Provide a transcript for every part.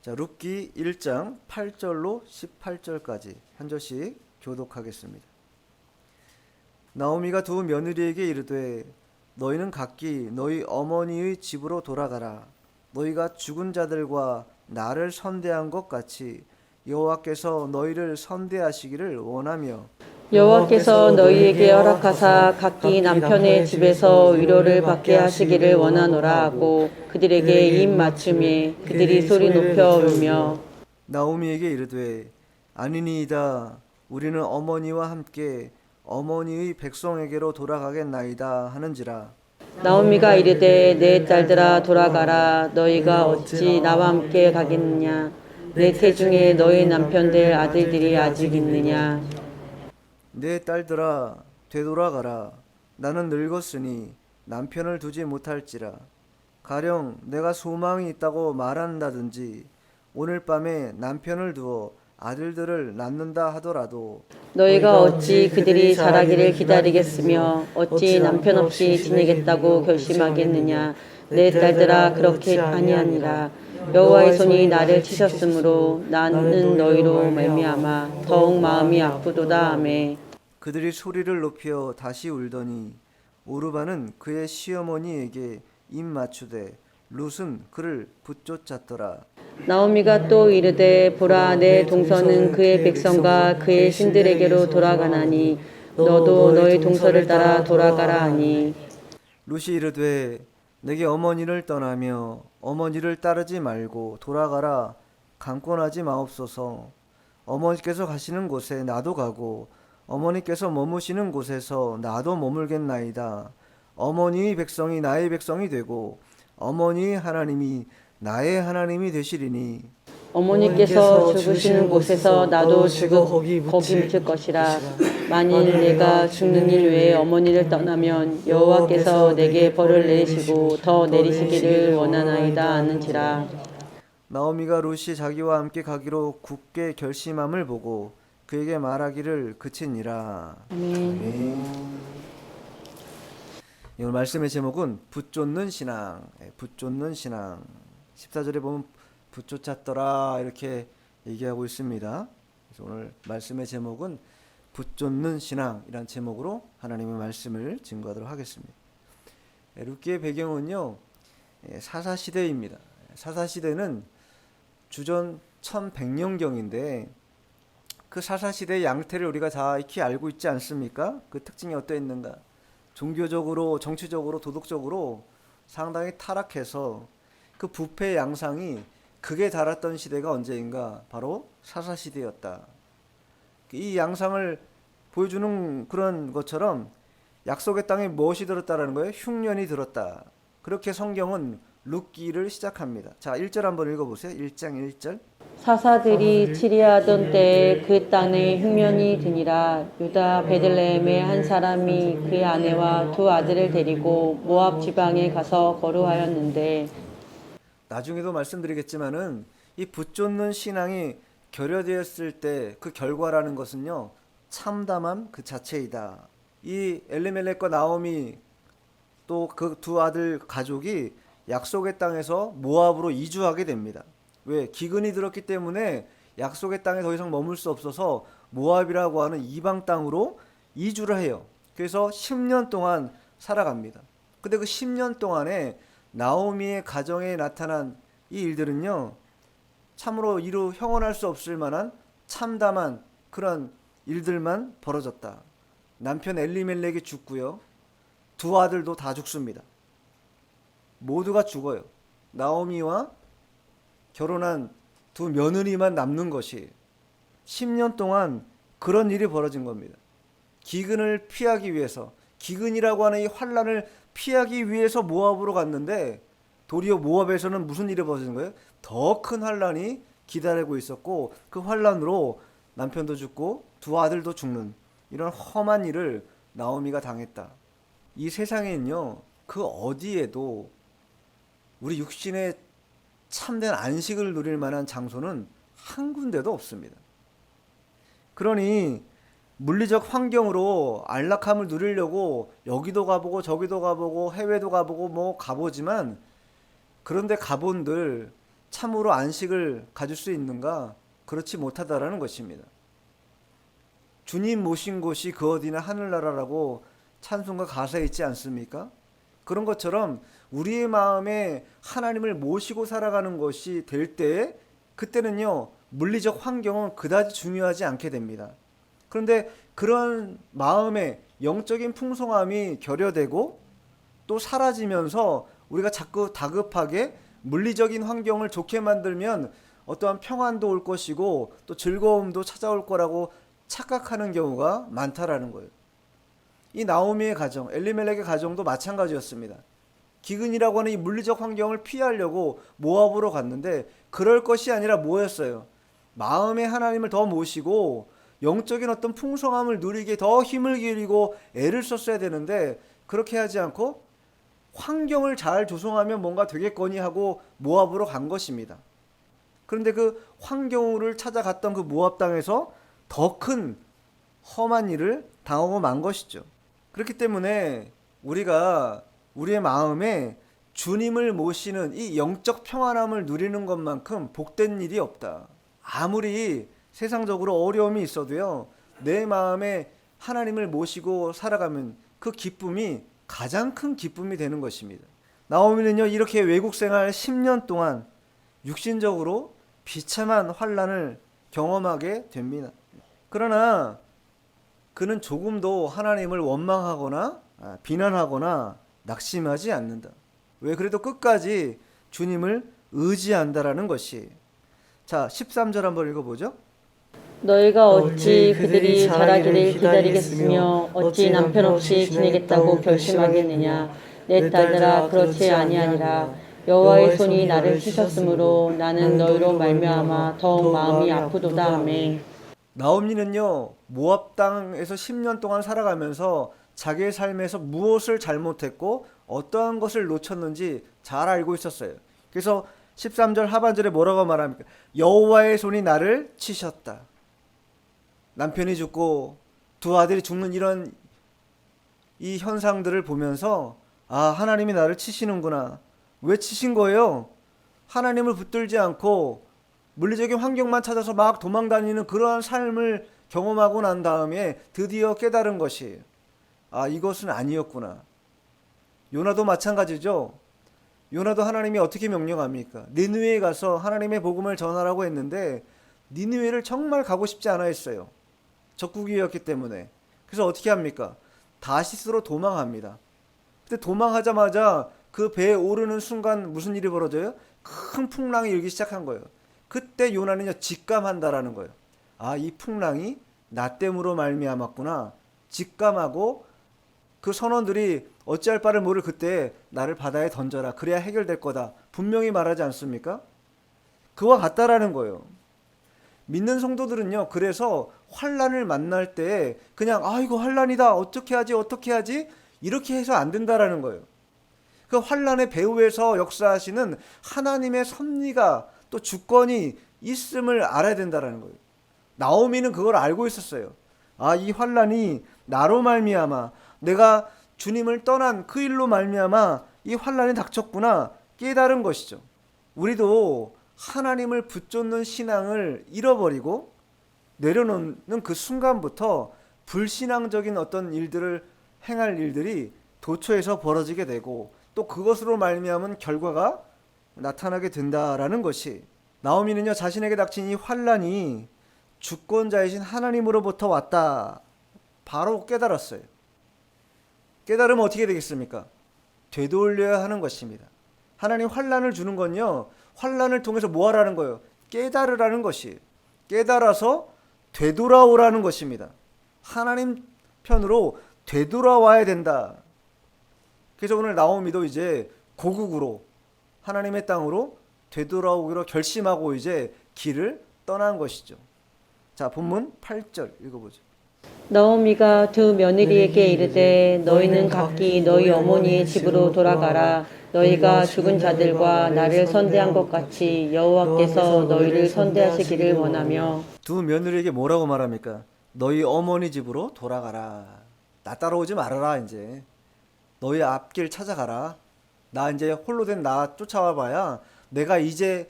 자, 룻기 1장 8절로 18절까지 한 절씩 교독하겠습니다. 나오미가 두 며느리에게 이르되 너희는 각기 너희 어머니의 집으로 돌아가라. 너희가 죽은 자들과 나를 선대한 것 같이 여호와께서 너희를 선대하시기를 원하며 여호와께서 너희에게 허락하사 각기 남편의 집에서 위로를 받게 하시기를 원하노라 하고 그들에게 입 맞춤에 그들이 소리 높여 울며 나오미에게 이르되 아니니이다. 우리는 어머니와 함께 어머니의 백성에게로 돌아가겠나이다 하는지라. 나오미가 이르되 내 딸들아 돌아가라. 너희가 어찌 나와 함께 가겠느냐. 내 태중에 너희 남편들 아들들이 아직 있느냐. 내 딸들아 되돌아가라. 나는 늙었으니 남편을 두지 못할지라. 가령 내가 소망이 있다고 말한다든지 오늘 밤에 남편을 두어 아들들을 낳는다 하더라도 너희가 어찌 그들이 자라기를 기다리겠으며 어찌 남편 없이 지내겠다고 결심하겠느냐. 내 딸들아 그렇게 아니하니라. 여호와의 손이 나를 치셨으므로 나는 너희로 말미암아 더욱 마음이 아프도다 하매 그들이 소리를 높여 다시 울더니 오르바는 그의 시어머니에게 입 맞추되 룻은 그를 붙쫓았더라. 나오미가 또 이르되 보라 내 동서는 그의 백성과 그의 신들에게로 돌아가나니 너도 너희 동서를 따라 돌아가라 하니 룻이 이르되 내게 어머니를 떠나며 어머니를 따르지 말고 돌아가라. 강권하지 마옵소서. 어머니께서 가시는 곳에 나도 가고 어머니께서 머무시는 곳에서 나도 머물겠나이다. 어머니의 백성이 나의 백성이 되고 어머니의 하나님이 나의 하나님이 되시리니 어머니께서 죽으시는 곳에서 나도 죽어 거기 묻힐 것이라. 만일 내가 죽는 일 외에 어머니를 떠나면 여호와께서 내게 벌을 내리시고 더 내리시기를 원하나이다 하는지라. 나오미가 룻이 자기와 함께 가기로 굳게 결심함을 보고 그에게 말하기를 그치니라. 아멘. 오늘 말씀의 제목은 붙쫓는 신앙. 붙쫓는 신앙. 14절에 보면 붙쫓았더라 이렇게 얘기하고 있습니다. 그래서 오늘 말씀의 제목은 붙쫓는 신앙이란 제목으로 하나님의 말씀을 증거하도록 하겠습니다. 룻기의 배경은요 사사시대입니다. 사사시대는 주전 1100년경인데 그 사사시대의 양태를 우리가 다 익히 알고 있지 않습니까? 그 특징이 어떠했는가? 종교적으로, 정치적으로, 도덕적으로 상당히 타락해서 그 부패의 양상이 극에 달았던 시대가 언제인가? 바로 사사시대였다. 이 양상을 보여주는 그런 것처럼 약속의 땅에 무엇이 들었다라는 거예요? 흉년이 들었다. 그렇게 성경은 룻기를 시작합니다. 자, 1절 한번 읽어보세요. 1장 1절. 사사들이 치리하던 때에 그 땅에 흉년이 드니라. 유다 베들레헴의 한 사람이 그의 아내와 두 아들을 데리고 모압 지방에 가서 거류하였는데 나중에도 말씀드리겠지만은 이 붙쫓는 신앙이 결여되었을 때 그 결과라는 것은요 참담함 그 자체이다. 이 엘리멜렉과 나오미 또 그 두 아들 가족이 약속의 땅에서 모압으로 이주하게 됩니다. 왜? 기근이 들었기 때문에 약속의 땅에 더 이상 머물 수 없어서 모압이라고 하는 이방 땅으로 이주를 해요. 그래서 10년 동안 살아갑니다. 근데 그 10년 동안에 나오미의 가정에 나타난 이 일들은요 참으로 이루 형언할 수 없을 만한 참담한 그런 일들만 벌어졌다. 남편 엘리멜렉이 죽고요. 두 아들도 다 죽습니다. 모두가 죽어요. 나오미와 결혼한 두 며느리만 남는 것이 10년 동안 그런 일이 벌어진 겁니다. 기근을 피하기 위해서, 기근이라고 하는 이 환란을 피하기 위해서 모압으로 갔는데 도리어 모압에서는 무슨 일이 벌어진 거예요? 더 큰 환란이 기다리고 있었고 그 환란으로 남편도 죽고 두 아들도 죽는 이런 험한 일을 나오미가 당했다. 이 세상에는요 그 어디에도 우리 육신의 참된 안식을 누릴 만한 장소는 한 군데도 없습니다. 그러니 물리적 환경으로 안락함을 누리려고 여기도 가보고 저기도 가보고 해외도 가보고 뭐 가보지만 그런데 가본들 참으로 안식을 가질 수 있는가? 그렇지 못하다라는 것입니다. 주님 모신 곳이 그 어디나 하늘나라라고 찬송가 가사에 있지 않습니까? 그런 것처럼 우리의 마음에 하나님을 모시고 살아가는 것이 될 때에 그때는요, 물리적 환경은 그다지 중요하지 않게 됩니다. 그런데 그런 마음의 영적인 풍성함이 결여되고 또 사라지면서 우리가 자꾸 다급하게 물리적인 환경을 좋게 만들면 어떠한 평안도 올 것이고 또 즐거움도 찾아올 거라고 착각하는 경우가 많다라는 거예요. 이 나오미의 가정, 엘리멜렉의 가정도 마찬가지였습니다. 기근이라고 하는 이 물리적 환경을 피하려고 모압으로 갔는데 그럴 것이 아니라 뭐였어요? 마음의 하나님을 더 모시고 영적인 어떤 풍성함을 누리기에 더 힘을 기울이고 애를 썼어야 되는데 그렇게 하지 않고 환경을 잘 조성하면 뭔가 되겠거니 하고 모압으로 간 것입니다. 그런데 그 환경을 찾아갔던 그 모압 땅에서 더 큰 험한 일을 당하고 만 것이죠. 그렇기 때문에 우리가 우리의 마음에 주님을 모시는 이 영적 평안함을 누리는 것만큼 복된 일이 없다. 아무리 세상적으로 어려움이 있어도요, 내 마음에 하나님을 모시고 살아가면 그 기쁨이 가장 큰 기쁨이 되는 것입니다. 나오미는요, 이렇게 외국 생활 10년 동안 육신적으로 비참한 환난을 경험하게 됩니다. 그러나 그는 조금도 하나님을 원망하거나 비난하거나 낙심하지 않는다. 왜? 그래도 끝까지 주님을 의지한다라는 것이. 자, 13절 한번 읽어보죠. 너희가 어찌 그들이 자라기를 기다리겠으며 어찌 남편 없이 지내겠다고 결심하겠느냐. 내 딸들아, 그렇지 아니하니라. 여호와의 손이 나를 치셨으므로 나는 너희로 말미암아 더욱 마음이 아프도다 하매. 나오미는요, 모압 땅에서 10년 동안 살아가면서 자기의 삶에서 무엇을 잘못했고 어떠한 것을 놓쳤는지 잘 알고 있었어요. 그래서 13절 하반절에 뭐라고 말합니까? 여호와의 손이 나를 치셨다. 남편이 죽고 두 아들이 죽는 이런 이 현상들을 보면서 하나님이 나를 치시는구나. 왜 치신 거예요? 하나님을 붙들지 않고 물리적인 환경만 찾아서 막 도망다니는 그러한 삶을 경험하고 난 다음에 드디어 깨달은 것이 이것은 아니었구나. 요나도 마찬가지죠. 요나도 하나님이 어떻게 명령합니까? 니느웨에 가서 하나님의 복음을 전하라고 했는데 니느웨를 정말 가고 싶지 않아 했어요. 적국이었기 때문에. 그래서 어떻게 합니까? 다시스로 도망합니다. 근데 도망하자마자 그 배에 오르는 순간 무슨 일이 벌어져요? 큰 풍랑이 일기 시작한 거예요. 그때 요나는요, 직감한다라는 거예요. 이 풍랑이 나 때문으로 말미암았구나. 직감하고 그 선원들이 어찌할 바를 모를 그때 나를 바다에 던져라. 그래야 해결될 거다. 분명히 말하지 않습니까? 그와 같다라는 거예요. 믿는 성도들은요, 그래서 환난을 만날 때 그냥 이거 환난이다. 어떻게 하지? 이렇게 해서 안 된다라는 거예요. 그 환난의 배후에서 역사하시는 하나님의 섭리가 또 주권이 있음을 알아야 된다라는 거예요. 나오미는 그걸 알고 있었어요. 이 환난이 나로 말미암아 내가 주님을 떠난 그 일로 말미암아 이 환난이 닥쳤구나 깨달은 것이죠. 우리도 하나님을 붙잡는 신앙을 잃어버리고 내려놓는 그 순간부터 불신앙적인 어떤 일들을 행할 일들이 도처에서 벌어지게 되고 또 그것으로 말미암은 결과가 나타나게 된다라는 것이. 나오미는요, 자신에게 닥친 이 환난이 주권자이신 하나님으로부터 왔다. 바로 깨달았어요. 깨달으면 어떻게 되겠습니까? 되돌려야 하는 것입니다. 하나님 환난을 주는 건요, 환난을 통해서 뭐 하라는 거예요? 깨달으라는 것이. 깨달아서 되돌아오라는 것입니다. 하나님 편으로 되돌아와야 된다. 그래서 오늘 나오미도 이제 고국으로 하나님의 땅으로 되돌아오기로 결심하고 이제 길을 떠난 것이죠. 자, 본문 8절 읽어보죠. 나오미가 두 며느리에게 이르되 너희는 각기 너희 어머니의 집으로 돌아가라. 너희가 죽은 자들과 나를 선대한 것 같이 여호와께서 너희를 선대하시기를 원하며. 두 며느리에게 뭐라고 말합니까? 너희 어머니 집으로 돌아가라. 나 따라오지 말아라. 이제 너희 앞길 찾아가라. 나 이제 홀로 된 나 쫓아와 봐야 내가 이제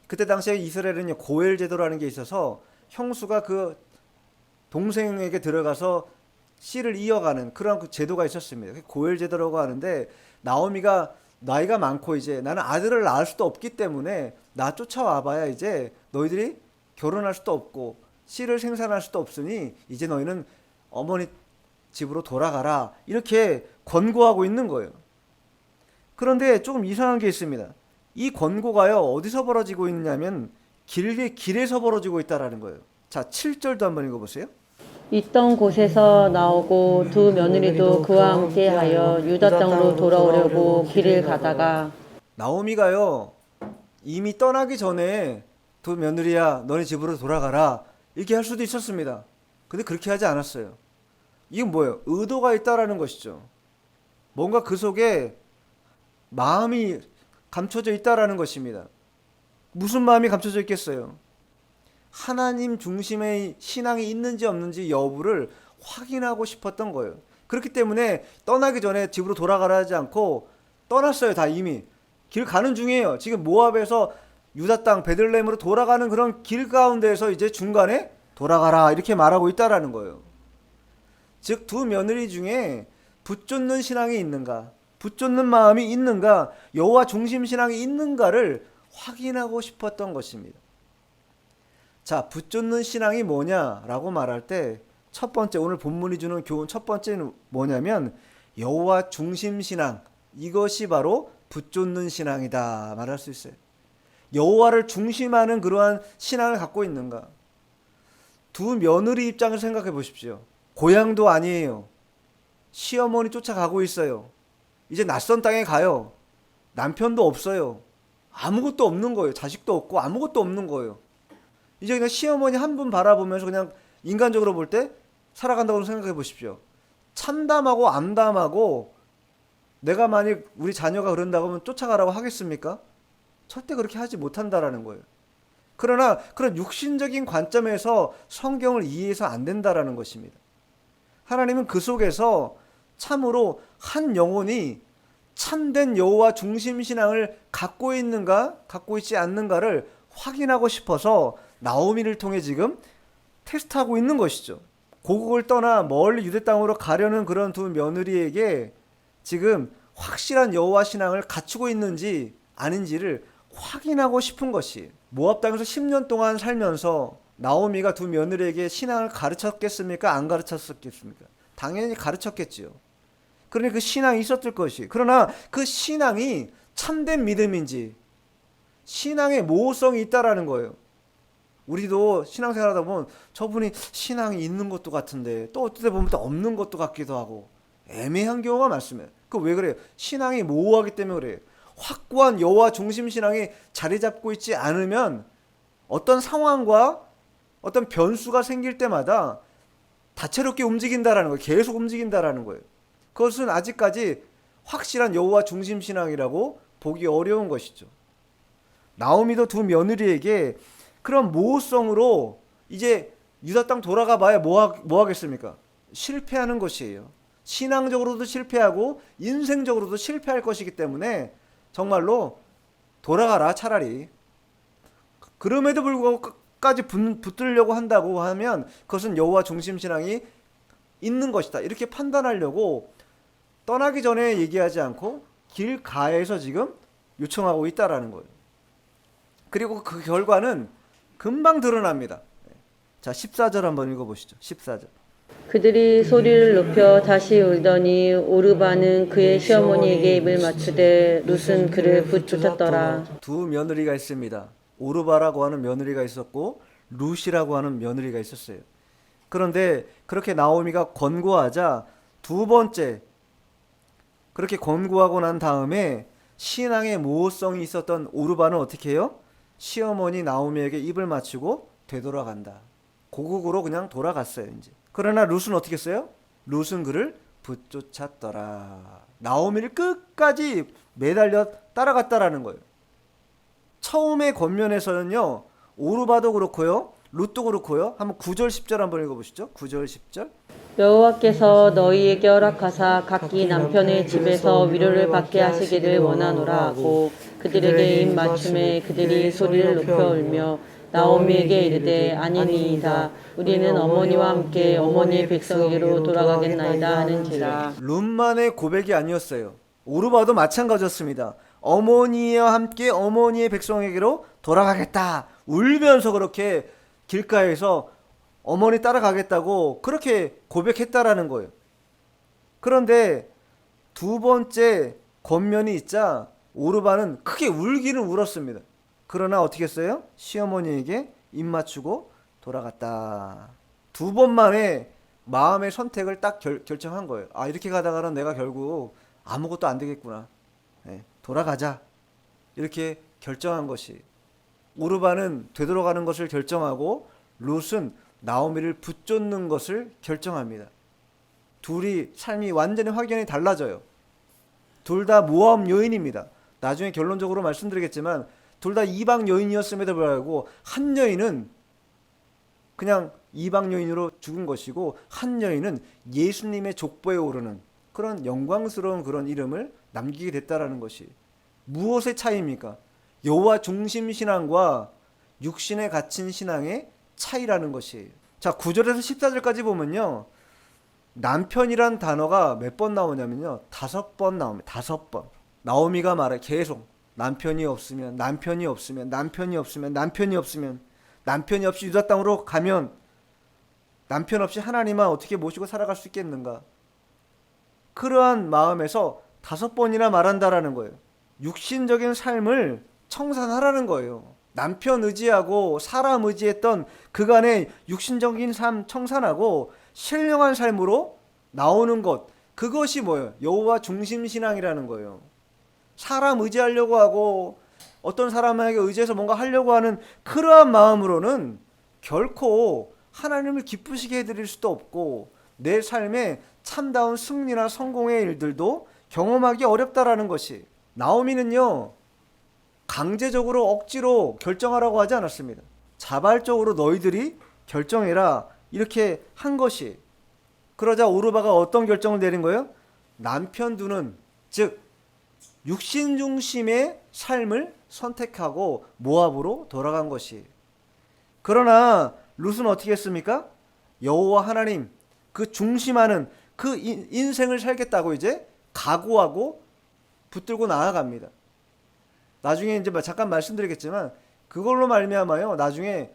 그때 당시에 이스라엘은 고엘 제도라는 게 있어서 형수가 그 동생에게 들어가서 씨를 이어가는 그런 그 제도가 있었습니다. 고엘 제도라고 하는데 나오미가 나이가 많고 이제 나는 아들을 낳을 수도 없기 때문에 나 쫓아와봐야 이제 너희들이 결혼할 수도 없고 씨를 생산할 수도 없으니 이제 너희는 어머니 집으로 돌아가라 이렇게 권고하고 있는 거예요. 그런데 조금 이상한 게 있습니다. 이 권고가요 어디서 벌어지고 있냐면 길에서 벌어지고 있다라는 거예요. 자, 7절도 한번 읽어보세요. 있던 곳에서 나오고 두 며느리도 그와 함께하여 유다 땅으로 돌아오려고 길을 가다가 나오미가요 이미 떠나기 전에 두 며느리야 너네 집으로 돌아가라 이렇게 할 수도 있었습니다. 근데 그렇게 하지 않았어요. 이건 뭐예요? 의도가 있다라는 것이죠. 뭔가 그 속에 마음이 감춰져 있다라는 것입니다. 무슨 마음이 감춰져 있겠어요? 하나님 중심의 신앙이 있는지 없는지 여부를 확인하고 싶었던 거예요. 그렇기 때문에 떠나기 전에 집으로 돌아가라 하지 않고 떠났어요. 다 이미 길 가는 중이에요. 지금 모압에서 유다 땅 베들레헴으로 돌아가는 그런 길 가운데에서 이제 중간에 돌아가라 이렇게 말하고 있다라는 거예요. 즉 두 며느리 중에 붙쫓는 신앙이 있는가, 붙쫓는 마음이 있는가, 여호와 중심 신앙이 있는가를 확인하고 싶었던 것입니다. 자, 붙쫓는 신앙이 뭐냐라고 말할 때 첫 번째 오늘 본문이 주는 교훈 첫 번째는 뭐냐면 여호와 중심 신앙, 이것이 바로 붙쫓는 신앙이다 말할 수 있어요. 여호와를 중심하는 그러한 신앙을 갖고 있는가. 두 며느리 입장에서 생각해 보십시오. 고향도 아니에요. 시어머니 쫓아가고 있어요. 이제 낯선 땅에 가요. 남편도 없어요. 아무것도 없는 거예요. 자식도 없고 아무것도 없는 거예요. 이제 그냥 시어머니 한 분 바라보면서 그냥 인간적으로 볼 때 살아간다고 생각해 보십시오. 참담하고 암담하고 내가 만약 우리 자녀가 그런다고 하면 쫓아가라고 하겠습니까? 절대 그렇게 하지 못한다라는 거예요. 그러나 그런 육신적인 관점에서 성경을 이해해서 안 된다라는 것입니다. 하나님은 그 속에서 참으로 한 영혼이 참된 여호와 중심 신앙을 갖고 있는가, 갖고 있지 않는가를 확인하고 싶어서 나오미를 통해 지금 테스트하고 있는 것이죠. 고국을 떠나 멀리 유대 땅으로 가려는 그런 두 며느리에게 지금 확실한 여호와 신앙을 갖추고 있는지 아닌지를 확인하고 싶은 것이 모압 땅에서 10년 동안 살면서 나오미가 두 며느리에게 신앙을 가르쳤겠습니까? 안 가르쳤겠습니까? 당연히 가르쳤겠지요. 그러니 그 신앙이 있었을 것이. 그러나 그 신앙이 참된 믿음인지 신앙의 모호성이 있다라는 거예요. 우리도 신앙생활하다 보면 저분이 신앙이 있는 것도 같은데 또 어떨 때 보면 또 없는 것도 같기도 하고 애매한 경우가 많습니다. 그 왜 그래요? 신앙이 모호하기 때문에 그래요. 확고한 여호와 중심 신앙이 자리 잡고 있지 않으면 어떤 상황과 어떤 변수가 생길 때마다 다채롭게 움직인다라는 거예요. 계속 움직인다라는 거예요. 그것은 아직까지 확실한 여호와 중심 신앙이라고 보기 어려운 것이죠. 나오미도 두 며느리에게 그런 모호성으로 이제 유다 땅 돌아가 봐야 뭐 하겠습니까? 실패하는 것이에요. 신앙적으로도 실패하고 인생적으로도 실패할 것이기 때문에 정말로 돌아가라 차라리. 그럼에도 불구하고 끝까지 붙들려고 한다고 하면 그것은 여호와 중심 신앙이 있는 것이다. 이렇게 판단하려고 떠나기 전에 얘기하지 않고 길가에서 지금 요청하고 있다라는 거예요. 그리고 그 결과는 금방 드러납니다. 자, 14절 한번 읽어보시죠. 14절. 그들이 소리를 높여 다시 울더니 오르바는 그의 시어머니에게 입을 맞추되 룻은 그를 붙잡더라. 두 며느리가 있습니다. 오르바라고 하는 며느리가 있었고 룻이라고 하는 며느리가 있었어요. 그런데 그렇게 나오미가 권고하자 두 번째 그렇게 권고하고 난 다음에 신앙의 모호성이 있었던 오르바는 어떻게 해요? 시어머니 나오미에게 입을 맞추고 되돌아간다. 고국으로 그냥 돌아갔어요. 이제. 그러나 룻은 어떻게 했어요? 룻은 그를 붙쫓았더라. 나오미를 끝까지 매달려 따라갔다라는 거예요. 처음의 권면에서는요, 오르바도 그렇고요, 룻도 그렇고요. 한번 9절 10절 한번 읽어보시죠. 9절 10절. 여호와께서 너희에게 허락하사 각기 남편의 집에서 위로를 받게 하시기를 원하노라 하고 그들에게 입 맞춤에 그들이 소리를 높여 울며 나오미에게 이르되 아니니이다 우리는 어머니와 함께 어머니의 백성에게로 돌아가겠나이다 하는지라. 룻만의 고백이 아니었어요. 오르바도 마찬가지였습니다. 어머니와 함께 어머니의 백성에게로 돌아가겠다 울면서 그렇게 길가에서 어머니 따라가겠다고 그렇게 고백했다라는 거예요. 그런데 두 번째 권면이 있자 오르바는 크게 울기는 울었습니다. 그러나 어떻게 했어요? 시어머니에게 입 맞추고 돌아갔다. 두 번 만에 마음의 선택을 딱 결정한 거예요. 아, 이렇게 가다가는 내가 결국 아무것도 안 되겠구나. 네, 돌아가자. 이렇게 결정한 것이. 오르바는 되돌아가는 것을 결정하고 룻은 나오미를 붙쫓는 것을 결정합니다. 둘이 삶이 완전히 확연히 달라져요. 둘 다 모압 여인입니다. 나중에 결론적으로 말씀드리겠지만 둘 다 이방 여인이었음에도 불구하고 한 여인은 그냥 이방 여인으로 죽은 것이고 한 여인은 예수님의 족보에 오르는 그런 영광스러운 그런 이름을 남기게 됐다라는 것이 무엇의 차이입니까? 여호와 중심 신앙과 육신에 갇힌 신앙의 차이라는 것이에요. 자, 9절에서 14절까지 보면요. 남편이란 단어가 몇 번 나오냐면요. 5번 나옵니다. 5번. 나오미가 말해 계속 남편이 없으면 남편이 없으면 남편이 없으면 남편이 없으면 남편이 없이 유다 땅으로 가면 남편 없이 하나님만 어떻게 모시고 살아갈 수 있겠는가? 그러한 마음에서 5번이나 말한다라는 거예요. 육신적인 삶을 청산하라는 거예요. 남편 의지하고 사람 의지했던 그간의 육신적인 삶 청산하고 신령한 삶으로 나오는 것, 그것이 뭐예요? 여호와 중심 신앙이라는 거예요. 사람 의지하려고 하고 어떤 사람에게 의지해서 뭔가 하려고 하는 그러한 마음으로는 결코 하나님을 기쁘시게 해드릴 수도 없고 내 삶에 참다운 승리나 성공의 일들도 경험하기 어렵다라는 것이. 나오미는요, 강제적으로 억지로 결정하라고 하지 않았습니다. 자발적으로 너희들이 결정해라 이렇게 한 것이. 그러자 오르바가 어떤 결정을 내린 거예요? 남편 두는, 즉 육신 중심의 삶을 선택하고 모압으로 돌아간 것이. 그러나 룻은 어떻게 했습니까? 여호와 하나님 그 중심하는 그 인생을 살겠다고 이제 각오하고 붙들고 나아갑니다. 나중에 이제 잠깐 말씀드리겠지만 그걸로 말미암아요. 나중에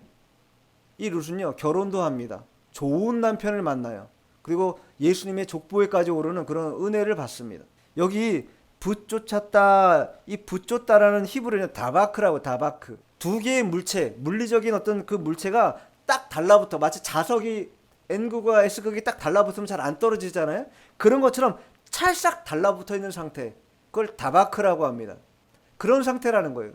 이 룻은요 결혼도 합니다. 좋은 남편을 만나요. 그리고 예수님의 족보에까지 오르는 그런 은혜를 받습니다. 여기 붙쫓았다, 이 붙쫓다라는 히브리어는 다바크라고. 다바크. 두 개의 물체, 물리적인 어떤 그 물체가 딱 달라붙어. 마치 자석이 N극과 S극이 딱 달라붙으면 잘 안 떨어지잖아요. 그런 것처럼 찰싹 달라붙어 있는 상태, 그걸 다바크라고 합니다. 그런 상태라는 거예요.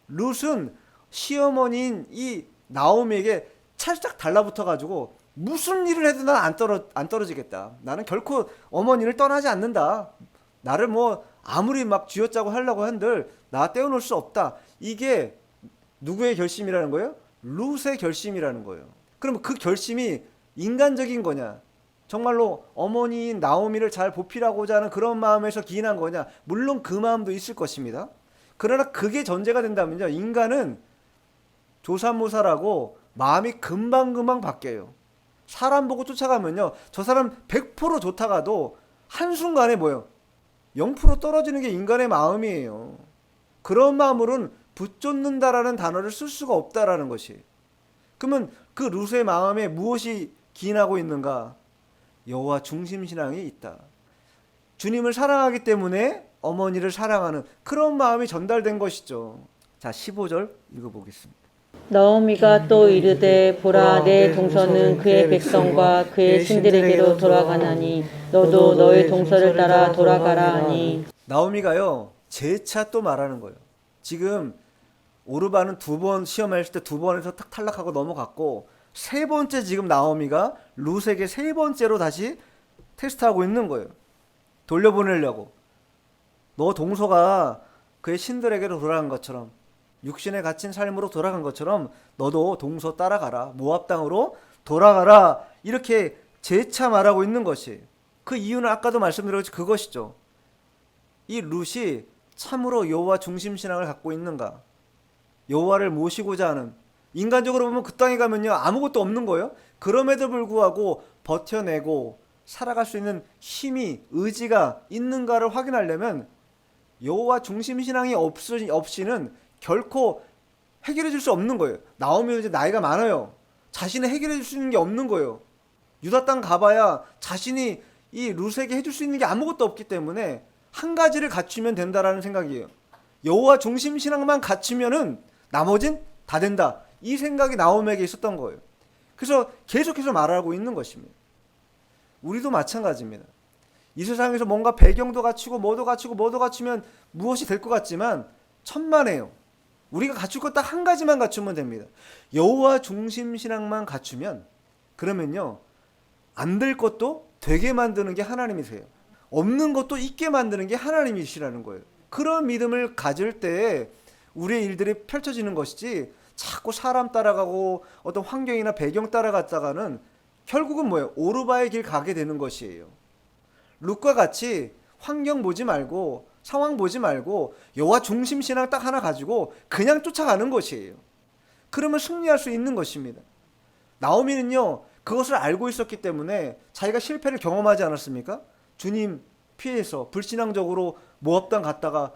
룻은 시어머니인 이 나오미에게 찰싹 달라붙어 가지고 무슨 일을 해도 난 안 떨어지겠다. 나는 결코 어머니를 떠나지 않는다. 나를 뭐 아무리 막 쥐어짜고 하려고 한들 나 떼어놓을 수 없다. 이게 누구의 결심이라는 거예요? 룻의 결심이라는 거예요. 그럼 그 결심이 인간적인 거냐? 정말로 어머니인 나오미를 잘 보필하고자 하는 그런 마음에서 기인한 거냐? 물론 그 마음도 있을 것입니다. 그러나 그게 전제가 된다면요, 인간은 조삼모사라고 마음이 금방금방 바뀌어요. 사람 보고 쫓아가면요, 저 사람 100% 좋다가도 한순간에 뭐예요? 0% 떨어지는 게 인간의 마음이에요. 그런 마음으로는 붙쫓는다라는 단어를 쓸 수가 없다라는 것이. 그러면 그 룻의 마음에 무엇이 기인하고 있는가? 여호와 중심 신앙이 있다. 주님을 사랑하기 때문에 어머니를 사랑하는 그런 마음이 전달된 것이죠. 자, 15절 읽어보겠습니다. 나오미가 또 이르되 보라 내 동서는 그의 백성과 그의 신들에게로 돌아가나니 너도 너의 동서를 따라 돌아가라 하니. 나오미가요 재차 또 말하는 거예요. 지금 오르바는 2번 시험했을 때 2번에서 탁 탈락하고 넘어갔고 3번째 지금 나오미가 룻에게 3번째로 다시 테스트하고 있는 거예요. 돌려보내려고. 너 동서가 그의 신들에게로 돌아간 것처럼 육신에 갇힌 삶으로 돌아간 것처럼 너도 동서 따라가라. 모압 땅으로 돌아가라. 이렇게 재차 말하고 있는 것이, 그 이유는 아까도 말씀드렸지 그것이죠. 이 룻이 참으로 여호와 중심 신앙을 갖고 있는가? 여호와를 모시고자 하는, 인간적으로 보면 그 땅에 가면요 아무것도 없는 거예요. 그럼에도 불구하고 버텨내고 살아갈 수 있는 힘이, 의지가 있는가를 확인하려면 여호와 중심 신앙이 없이는 결코 해결해 줄 수 없는 거예요. 나오미 이제 나이가 많아요. 자신이 해결해 줄 수 있는 게 없는 거예요. 유다 땅 가봐야 자신이 이 룻에게 해줄 수 있는 게 아무것도 없기 때문에 한 가지를 갖추면 된다라는 생각이에요. 여호와 중심 신앙만 갖추면은 나머진 다 된다. 이 생각이 나오미에게 있었던 거예요. 그래서 계속해서 말하고 있는 것입니다. 우리도 마찬가지입니다. 이 세상에서 뭔가 배경도 갖추고 뭐도 갖추면 무엇이 될 것 같지만 천만에요. 우리가 갖출 것 딱 한 가지만 갖추면 됩니다. 여호와 중심 신앙만 갖추면, 그러면요 안 될 것도 되게 만드는 게 하나님이세요. 없는 것도 있게 만드는 게 하나님이시라는 거예요. 그런 믿음을 가질 때 우리의 일들이 펼쳐지는 것이지, 자꾸 사람 따라가고 어떤 환경이나 배경 따라갔다가는 결국은 뭐예요? 오르바의 길 가게 되는 것이에요. 룻과 같이 환경 보지 말고 상황 보지 말고 여호와 중심 신앙 딱 하나 가지고 그냥 쫓아가는 것이에요. 그러면 승리할 수 있는 것입니다. 나오미는요 그것을 알고 있었기 때문에 자기가 실패를 경험하지 않았습니까? 주님 피해서 불신앙적으로 모압 땅 갔다가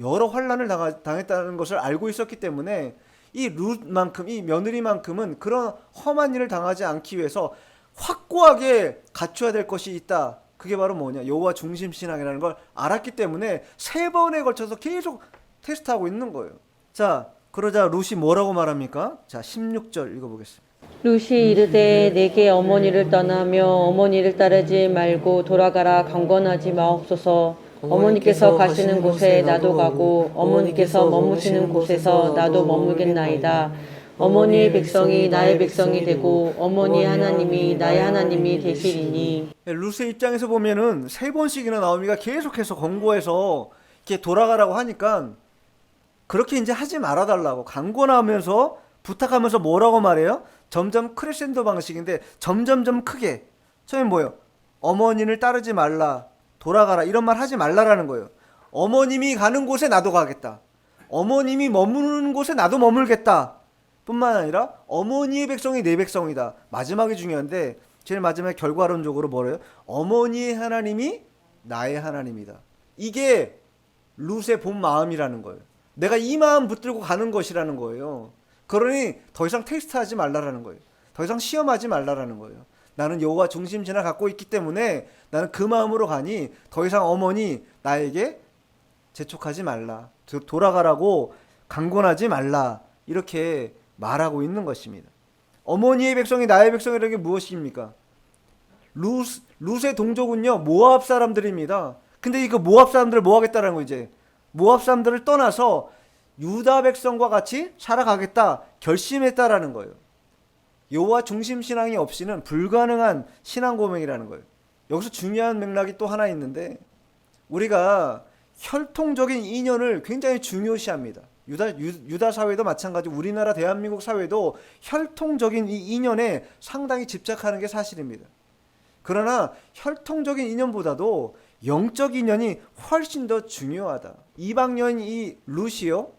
여러 환난을 당했다는 것을 알고 있었기 때문에 이 룻만큼, 이 며느리만큼은 그런 험한 일을 당하지 않기 위해서 확고하게 갖춰야 될 것이 있다. 그게 바로 뭐냐? 여호와 중심 신앙이라는 걸 알았기 때문에 3번에 걸쳐서 계속 테스트하고 있는 거예요. 자, 그러자 룻이 뭐라고 말합니까? 자, 16절 읽어보겠습니다. 룻이 이르되 내게 어머니를 떠나며 어머니를 따르지 말고 돌아가라. 강권하지 마옵소서. 어머니께서 가시는 곳에 나도 가고 어머니께서 머무시는 곳에서 나도 머물겠나이다. 어머니의 백성이 나의 백성이 되고 어머니의 하나님이 나의 하나님이 되시리니. 룻의 입장에서 보면은 3번씩이나 나오미가 계속해서 권고해서 이렇게 돌아가라고 하니까 그렇게 이제 하지 말아달라고 강권하면서 부탁하면서 뭐라고 말해요? 점점 크레센도 방식인데 점점점 크게. 처음에 뭐예요? 어머니를 따르지 말라, 돌아가라, 이런 말 하지 말라라는 거예요. 어머님이 가는 곳에 나도 가겠다. 어머님이 머무는 곳에 나도 머물겠다. 뿐만 아니라 어머니의 백성이 내 백성이다. 마지막이 중요한데 제일 마지막에 결과론적으로 뭐래요? 어머니의 하나님이 나의 하나님이다. 이게 룻의 본 마음이라는 거예요. 내가 이 마음 붙들고 가는 것이라는 거예요. 그러니 더 이상 테스트하지 말라라는 거예요. 더 이상 시험하지 말라라는 거예요. 나는 여호와 중심 신앙을 갖고 있기 때문에 나는 그 마음으로 가니 더 이상 어머니 나에게 재촉하지 말라, 돌아가라고 강권하지 말라, 이렇게 말하고 있는 것입니다. 어머니의 백성이 나의 백성이라는 게 무엇입니까? 룻의 동족은요 모압 사람들입니다. 근데 이거 모압 사람들을 뭐 하겠다라는 거, 이제 모압 사람들을 떠나서 유다 백성과 같이 살아가겠다 결심했다라는 거예요. 여호와 중심 신앙이 없이는 불가능한 신앙 고백이라는 거예요. 여기서 중요한 맥락이 또 하나 있는데, 우리가 혈통적인 인연을 굉장히 중요시합니다. 유다 사회도 마찬가지, 우리나라 대한민국 사회도 혈통적인 이 인연에 상당히 집착하는 게 사실입니다. 그러나 혈통적인 인연보다도 영적 인연이 훨씬 더 중요하다. 이방여인 이 룻이요,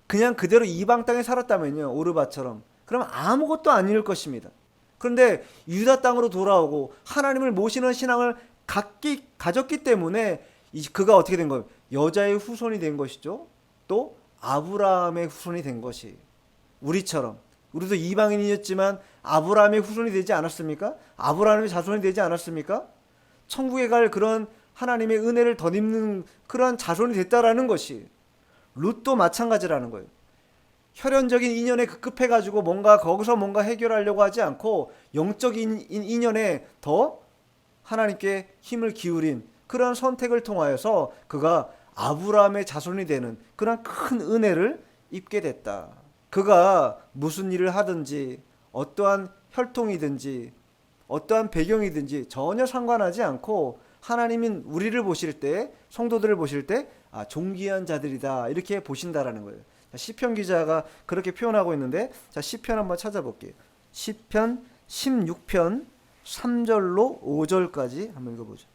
그냥 그대로 이방 땅에 살았다면요, 오르바처럼, 그럼 아무것도 아닐 것입니다. 그런데 유다 땅으로 돌아오고 하나님을 모시는 신앙을 가졌기 때문에 그가 어떻게 된 거예요? 여자의 후손이 된 것이죠. 또 아브라함의 후손이 된 것이, 우리처럼 우리도 이방인이었지만 아브라함의 후손이 되지 않았습니까? 아브라함의 자손이 되지 않았습니까? 천국에 갈 그런 하나님의 은혜를 덧입는 그런 자손이 됐다라는 것이, 룻도 마찬가지라는 거예요. 혈연적인 인연에 급급해가지고 거기서 뭔가 해결하려고 하지 않고 영적인 인연에 더 하나님께 힘을 기울인 그런 선택을 통하여서 그가 아브라함의 자손이 되는 그런 큰 은혜를 입게 됐다. 그가 무슨 일을 하든지 어떠한 혈통이든지 어떠한 배경이든지 전혀 상관하지 않고 하나님은 우리를 보실 때, 성도들을 보실 때 존귀한 자들이다, 이렇게 보신다라는 거예요. 시편 기자가 그렇게 표현하고 있는데, 자, 시편 한번 찾아볼게요. 시편 16편 3절로 5절까지 한번 읽어보죠.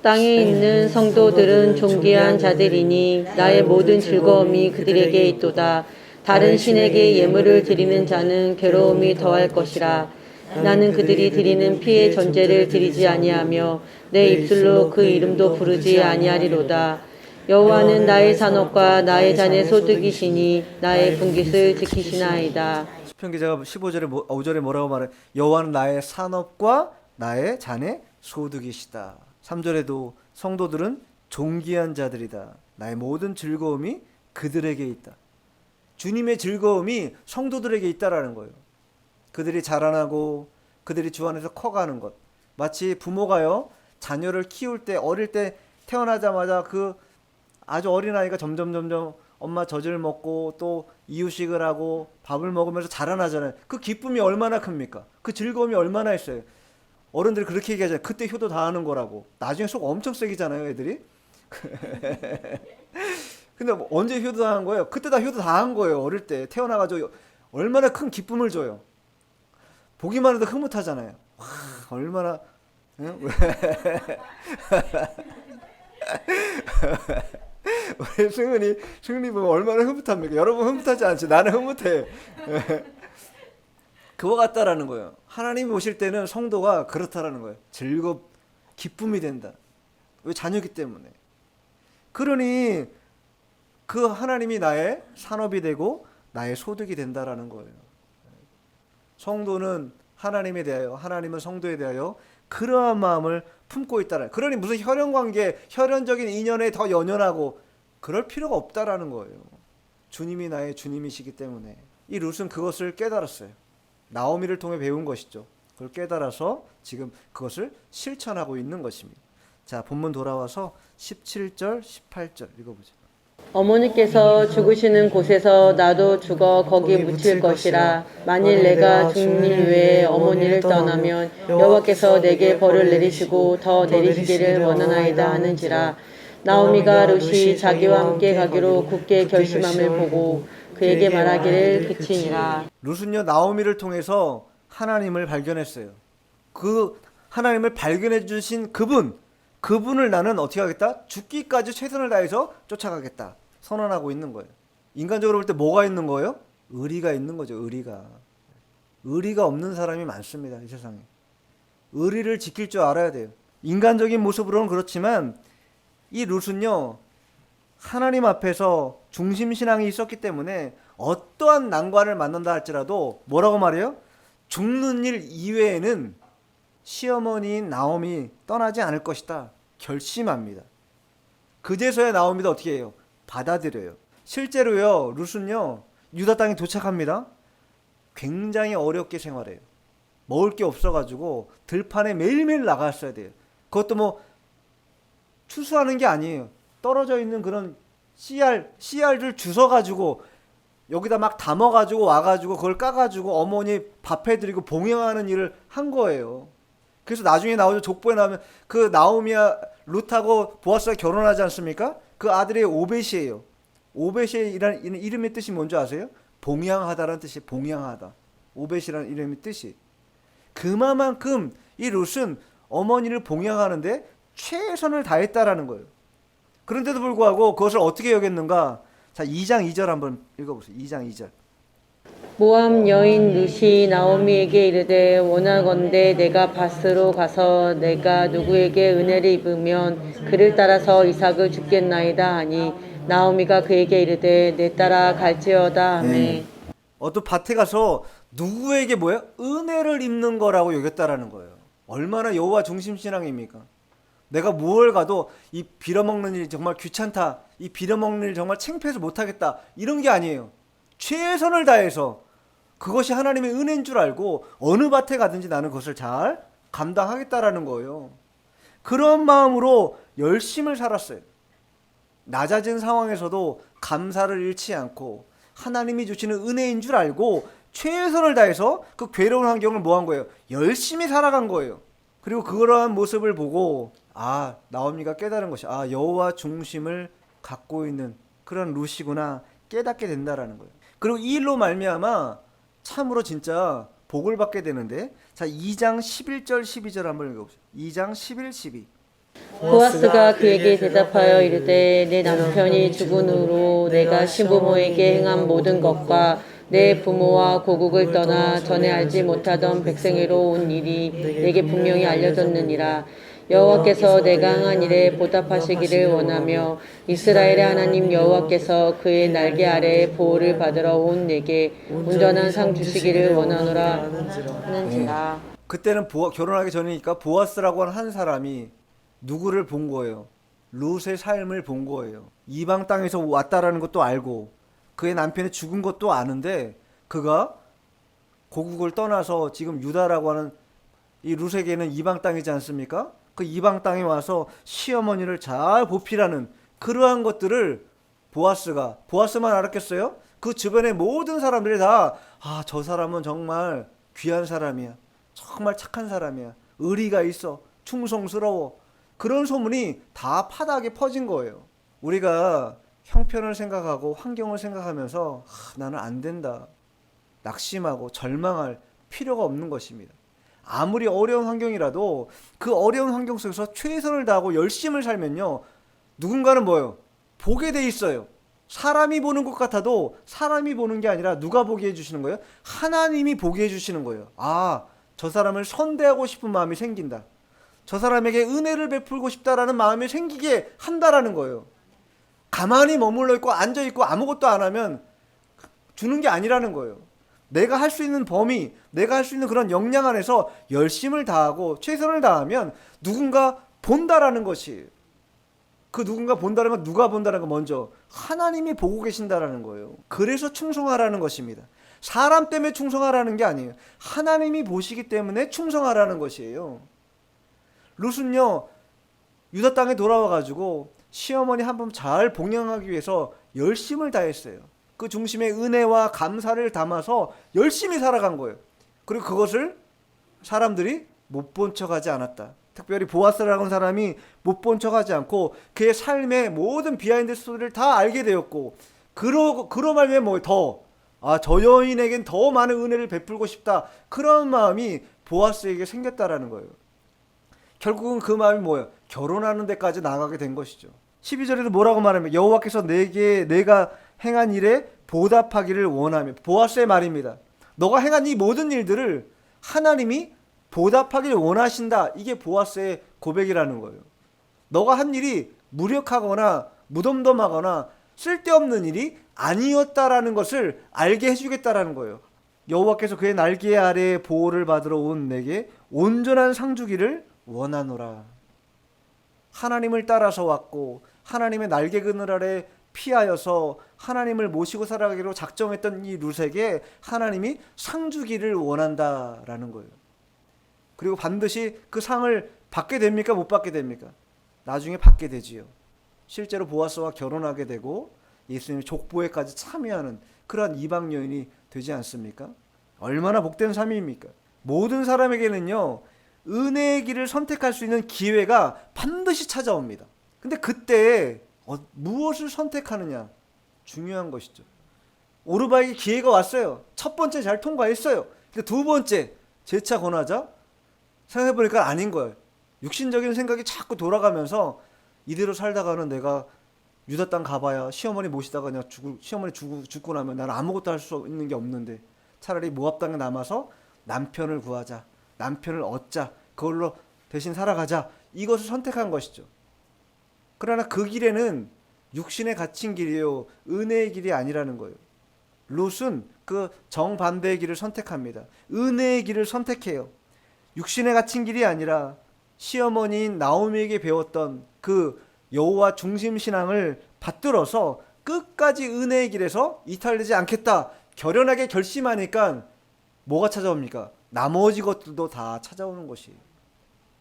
땅에 있는 성도들은 존귀한 자들이니 나의 모든 즐거움이 그들에게 있도다. 다른 신에게 예물을 드리는 자는 괴로움이 더할 것이라. 나는 그들이 드리는 피의 전제를 드리지 아니하며 내 입술로 그 이름도 부르지 아니하리로다. 여호와는 나의 산업과 나의 잔의 소득이시니 나의 분깃을 지키시나이다. 시편 기자가 5절에 뭐라고 말해? 여호와는 나의 산업과 나의 잔의 소득이시다. 3절에도 성도들은 존귀한 자들이다. 나의 모든 즐거움이 그들에게 있다. 주님의 즐거움이 성도들에게 있다라는 거예요. 그들이 자라나고 그들이 주 안에서 커가는 것. 마치 부모가요, 자녀를 키울 때, 어릴 때 태어나자마자 그 아주 어린 아이가 점점 엄마 젖을 먹고 또 이유식을 하고 밥을 먹으면서 자라나잖아요. 그 기쁨이 얼마나 큽니까? 그 즐거움이 얼마나 있어요. 어른들이 그렇게 얘기하잖아요. 그때 효도 다 하는 거라고. 나중에 속 엄청 세기잖아요, 애들이. 근데 뭐 언제 효도 다 한 거예요? 그때 다 효도 다 한 거예요. 어릴 때 태어나가지고 얼마나 큰 기쁨을 줘요. 보기만 해도 흐뭇하잖아요. 와, 얼마나. 응? 우리 승은이 보면 얼마나 흐뭇합니까? 여러분 흐뭇하지 않죠? 나는 흐뭇해. 그와 같다라는 거예요. 하나님이 오실 때는 성도가 그렇다라는 거예요. 기쁨이 된다. 왜? 자녀기 때문에. 그러니 그 하나님이 나의 산업이 되고 나의 소득이 된다라는 거예요. 성도는 하나님에 대하여, 하나님은 성도에 대하여 그러한 마음을 품고 있다라. 그러니 무슨 혈연관계, 혈연적인 인연에 더 연연하고 그럴 필요가 없다라는 거예요. 주님이 나의 주님이시기 때문에. 이 룻은 그것을 깨달았어요. 나오미를 통해 배운 것이죠. 그걸 깨달아서 지금 그것을 실천하고 있는 것입니다. 자, 본문 돌아와서 17절, 18절 읽어보죠. 어머니께서 죽으시는 곳에서 나도 죽어 거기 묻힐 것이라. 만일 내가 죽는 후에 어머니를 떠나면 여호와께서 내게 벌을 내리시고 더 내리시기를 원하나이다 하는지라. 나오미가 룻이 자기와 함께 가기로 굳게 결심함을 보고 그에게 말하기를 그치니라. 룻은요, 나오미를 통해서 하나님을 발견했어요. 그 하나님을 발견해 주신 그분을 나는 어떻게 하겠다? 죽기까지 최선을 다해서 쫓아가겠다. 선언하고 있는 거예요. 인간적으로 볼 때 뭐가 있는 거예요? 의리가 있는 거죠. 의리가 없는 사람이 많습니다. 이 세상에. 의리를 지킬 줄 알아야 돼요. 인간적인 모습으로는 그렇지만 이 룻은요, 하나님 앞에서 중심신앙이 있었기 때문에 어떠한 난관을 만난다 할지라도 뭐라고 말해요? 죽는 일 이외에는 시어머니인 나오미 떠나지 않을 것이다. 결심합니다. 그제서야 나오미도 어떻게 해요? 받아들여요. 실제로요, 룻은요, 유다 땅에 도착합니다. 굉장히 어렵게 생활해요. 먹을 게 없어가지고 들판에 매일매일 나갔어야 돼요. 그것도 뭐 추수하는 게 아니에요. 떨어져 있는 그런 씨알들 주워가지고 여기다 막 담아가지고 와가지고 그걸 까가지고 어머니 밥 해드리고 봉양하는 일을 한 거예요. 그래서 나중에 나오죠. 족보에 나오면 그 나오미와 룻하고 보아스가 결혼하지 않습니까? 그 아들이 오벳이에요. 오벳이라는 이름의 뜻이 뭔지 아세요? 봉양하다라는 뜻이 봉양하다. 오벳이라는 이름의 뜻이. 그만큼 이 룻은 어머니를 봉양하는데 최선을 다했다라는 거예요. 그런데도 불구하고 그것을 어떻게 여겼는가? 자, 2장 2절 한번 읽어보세요. 2장 2절. 모압 여인 룻이 나오미에게 이르되 원하건대 내가 밧스로 가서 내가 누구에게 은혜를 입으면 그를 따라서 이삭을 죽겠나이다 하니 나오미가 그에게 이르되 내 따라 갈지어다 하매. 어떤 밭에 가서 누구에게 뭐야? 은혜를 입는 거라고 여겼다라는 거예요. 얼마나 여호와 중심 신앙입니까? 내가 무얼 가도 이 빌어먹는 일이 정말 귀찮다. 이 빌어먹는 일 정말 창피해서 못하겠다. 이런 게 아니에요. 최선을 다해서 그것이 하나님의 은혜인 줄 알고 어느 밭에 가든지 나는 그것을 잘 감당하겠다라는 거예요. 그런 마음으로 열심을 살았어요. 낮아진 상황에서도 감사를 잃지 않고 하나님이 주시는 은혜인 줄 알고 최선을 다해서 그 괴로운 환경을 뭐 한 거예요? 열심히 살아간 거예요. 그리고 그러한 모습을 보고 나오미가 깨달은 것이 여호와 중심을 갖고 있는 그런 룻이구나 깨닫게 된다라는 거예요. 그리고 이 일로 말미암아 참으로 진짜 복을 받게 되는데, 자 2장 11절 12절 한번 읽어보세요. 2장 11, 12. 보아스가 그에게 대답하여 이르되 내 남편이 죽은 후로 내가 시부모에게 행한 모든 것과 내 부모와 고국을 떠나 전에 알지 못하던 백성에로 온 일이 내게 분명히 알려졌느니라. 여호와께서 내가 행한 일에 보답하시기를 원하며 이스라엘의 하나님 여호와께서 그의 날개 아래에 보호를 받으러 온 내게 온전한 상 주시기를 원하노라 하는지라. 그때는 결혼하기 전이니까 보아스라고 하는 한 사람이 누구를 본 거예요? 룻의 삶을 본 거예요. 이방 땅에서 왔다라는 것도 알고 그의 남편이 죽은 것도 아는데, 그가 고국을 떠나서 지금 유다라고 하는 이 룻에게는 이방 땅이지 않습니까? 그 이방 땅에 와서 시어머니를 잘 보필하는 그러한 것들을 보아스만 알았겠어요? 그 주변의 모든 사람들이 다, 저 사람은 정말 귀한 사람이야, 정말 착한 사람이야, 의리가 있어, 충성스러워, 그런 소문이 다 파다하게 퍼진 거예요. 우리가 형편을 생각하고 환경을 생각하면서 나는 안 된다, 낙심하고 절망할 필요가 없는 것입니다. 아무리 어려운 환경이라도 그 어려운 환경 속에서 최선을 다하고 열심을 살면요, 누군가는 뭐예요? 보게 돼 있어요. 사람이 보는 것 같아도 사람이 보는 게 아니라 누가 보게 해주시는 거예요? 하나님이 보게 해주시는 거예요. 저 사람을 선대하고 싶은 마음이 생긴다, 저 사람에게 은혜를 베풀고 싶다라는 마음이 생기게 한다라는 거예요. 가만히 머물러 있고 앉아 있고 아무것도 안 하면 주는 게 아니라는 거예요. 내가 할 수 있는 범위, 내가 할 수 있는 그런 역량 안에서 열심을 다하고 최선을 다하면 누군가 본다라는 것이, 그 누군가 본다는 건, 누가 본다는 건 먼저 하나님이 보고 계신다라는 거예요. 그래서 충성하라는 것입니다. 사람 때문에 충성하라는 게 아니에요. 하나님이 보시기 때문에 충성하라는 것이에요. 룻은요, 유다 땅에 돌아와가지고 시어머니 한 번 잘 복양하기 위해서 열심을 다했어요. 그 중심에 은혜와 감사를 담아서 열심히 살아간 거예요. 그리고 그것을 사람들이 못 본 척하지 않았다. 특별히 보아스라는 사람이 못 본 척하지 않고 그의 삶의 모든 비하인드 스토리를 다 알게 되었고, 그러 말면 저 여인에겐 더 많은 은혜를 베풀고 싶다, 그런 마음이 보아스에게 생겼다라는 거예요. 결국은 그 마음이 뭐예요? 결혼하는 데까지 나가게 된 것이죠. 12절에도 뭐라고 말하면, 여호와께서 내가 행한 일에 보답하기를 원하며, 보아스의 말입니다. 너가 행한 이 모든 일들을 하나님이 보답하기를 원하신다, 이게 보아스의 고백이라는 거예요. 너가 한 일이 무력하거나 무덤덤하거나 쓸데없는 일이 아니었다라는 것을 알게 해주겠다라는 거예요. 여호와께서 그의 날개 아래에 보호를 받으러 온 내게 온전한 상 주기를 원하노라. 하나님을 따라서 왔고 하나님의 날개 그늘 아래 피하여서 하나님을 모시고 살아가기로 작정했던 이 룻에게 하나님이 상 주기를 원한다라는 거예요. 그리고 반드시 그 상을 받게 됩니까? 못 받게 됩니까? 나중에 받게 되지요. 실제로 보아스와 결혼하게 되고 예수님의 족보에까지 참여하는 그러한 이방 여인이 되지 않습니까? 얼마나 복된 삶입니까? 모든 사람에게는요, 은혜의 길을 선택할 수 있는 기회가 반드시 찾아옵니다. 근데 그때 무엇을 선택하느냐, 중요한 것이죠. 오르바에게 기회가 왔어요. 첫 번째 잘 통과했어요. 근데 두 번째 재차 권하자 생각해보니까 아닌 거예요. 육신적인 생각이 자꾸 돌아가면서 이대로 살다가는 내가 유다 땅 가봐야 시어머니 모시다가 그냥 시어머니 죽고 나면 나는 아무것도 할 수 있는 게 없는데, 차라리 모압 땅에 남아서 남편을 구하자, 남편을 얻자, 그걸로 대신 살아가자, 이것을 선택한 것이죠. 그러나 그 길에는 육신에 갇힌 길이요, 은혜의 길이 아니라는 거예요. 룻은 그 정반대의 길을 선택합니다. 은혜의 길을 선택해요. 육신에 갇힌 길이 아니라 시어머니인 나오미에게 배웠던 그 여호와 중심 신앙을 받들어서 끝까지 은혜의 길에서 이탈되지 않겠다 결연하게 결심하니까 뭐가 찾아옵니까? 나머지 것들도 다 찾아오는 것이.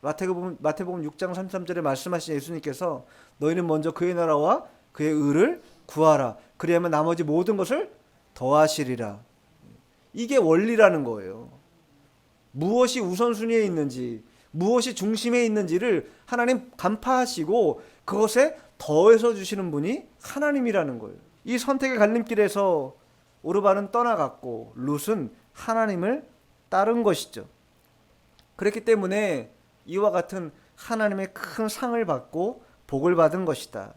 마태복음 6장 33절에 말씀하신 예수님께서 너희는 먼저 그의 나라와 그의 의를 구하라, 그리하면 나머지 모든 것을 더하시리라. 이게 원리라는 거예요. 무엇이 우선순위에 있는지, 무엇이 중심에 있는지를 하나님 간파하시고 그것에 더해서 주시는 분이 하나님이라는 거예요. 이 선택의 갈림길에서 오르반은 떠나갔고 룻은 하나님을 따른 것이죠. 그렇기 때문에 이와 같은 하나님의 큰 상을 받고 복을 받은 것이다.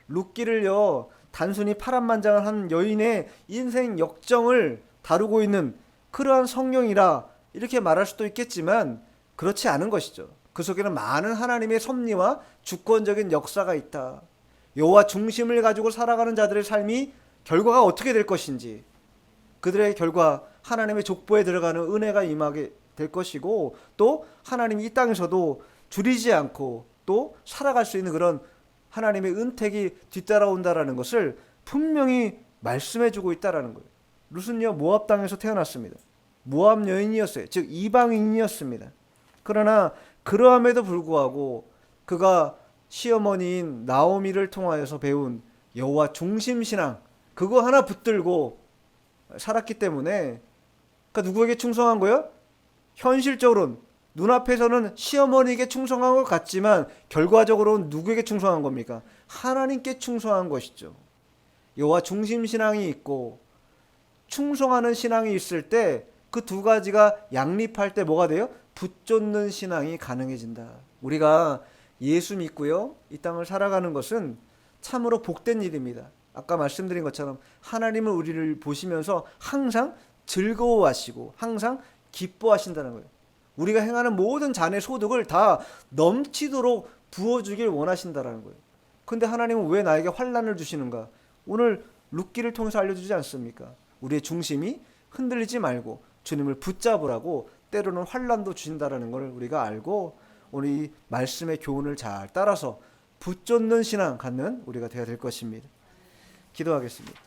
룻기를요, 단순히 파란만장을 한 여인의 인생 역정을 다루고 있는 그러한 성경이라 이렇게 말할 수도 있겠지만 그렇지 않은 것이죠. 그 속에는 많은 하나님의 섭리와 주권적인 역사가 있다. 여호와 중심을 가지고 살아가는 자들의 삶이 결과가 어떻게 될 것인지, 그들의 결과 하나님의 족보에 들어가는 은혜가 임하게 될 것이고, 또 하나님이 이 땅에서도 줄이지 않고 또 살아갈 수 있는 그런 하나님의 은택이 뒤따라온다라는 것을 분명히 말씀해주고 있다라는 거예요. 룻은요, 모압 땅에서 태어났습니다. 모압 여인이었어요. 즉 이방인이었습니다. 그러나 그러함에도 불구하고 그가 시어머니인 나오미를 통하여서 배운 여호와 중심 신앙, 그거 하나 붙들고 살았기 때문에, 그러니까 누구에게 충성한 거예요? 현실적으로는 눈앞에서는 시어머니에게 충성한 것 같지만 결과적으로는 누구에게 충성한 겁니까? 하나님께 충성한 것이죠. 여호와 중심 신앙이 있고 충성하는 신앙이 있을 때 그 두 가지가 양립할 때 뭐가 돼요? 붙쫓는 신앙이 가능해진다. 우리가 예수 믿고요, 이 땅을 살아가는 것은 참으로 복된 일입니다. 아까 말씀드린 것처럼 하나님은 우리를 보시면서 항상 즐거워하시고 항상 기뻐하신다는 거예요. 우리가 행하는 모든 잔의 소득을 다 넘치도록 부어주길 원하신다는 거예요. 근데 하나님은 왜 나에게 환난을 주시는가? 오늘 룻기를 통해서 알려주지 않습니까? 우리의 중심이 흔들리지 말고 주님을 붙잡으라고 때로는 환난도 주신다는 걸 우리가 알고 오늘 이 말씀의 교훈을 잘 따라서 붙쫓는 신앙 갖는 우리가 되어야 될 것입니다. 기도하겠습니다.